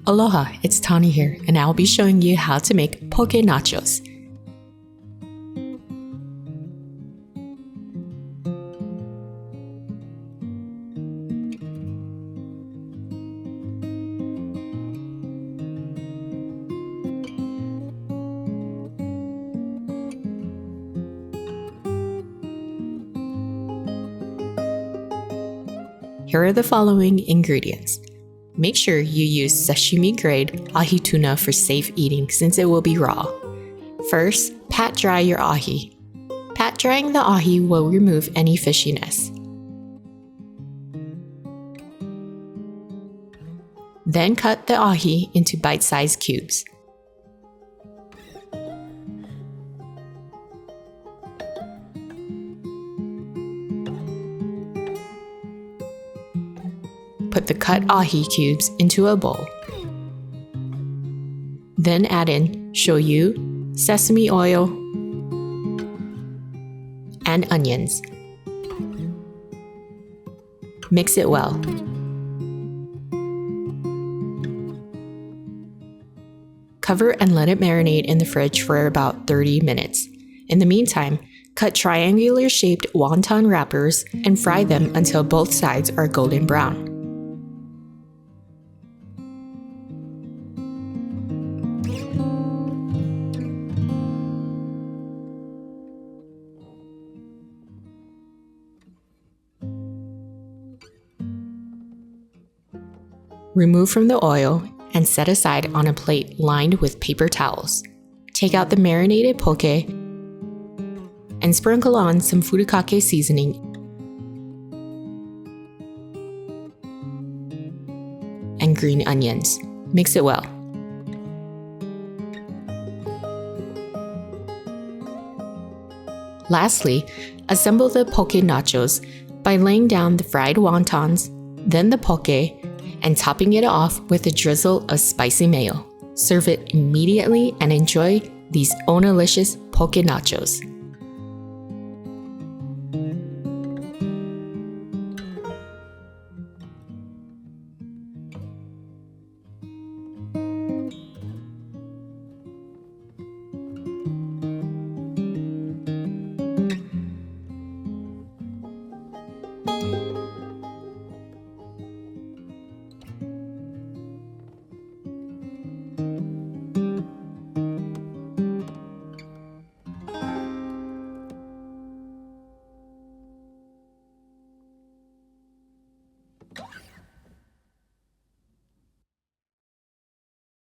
Aloha, it's Tani here, and I'll be showing you how to make poke nachos. Here are the following ingredients. Make sure you use sashimi-grade ahi tuna for safe eating since it will be raw. First, pat dry your ahi. Pat drying the ahi will remove any fishiness. Then cut the ahi into bite-sized cubes. Put the cut ahi cubes into a bowl. Then add in shoyu, sesame oil, and onions. Mix it well. Cover and let it marinate in the fridge for about 30 minutes. In the meantime, cut triangular-shaped wonton wrappers and fry them until both sides are golden brown. Remove from the oil and set aside on a plate lined with paper towels. Take out the marinated poke and sprinkle on some furikake seasoning and green onions. Mix it well. Lastly, assemble the poke nachos by laying down the fried wontons, then the poke, and topping it off with a drizzle of spicy mayo. Serve it immediately and enjoy these onalicious poke nachos.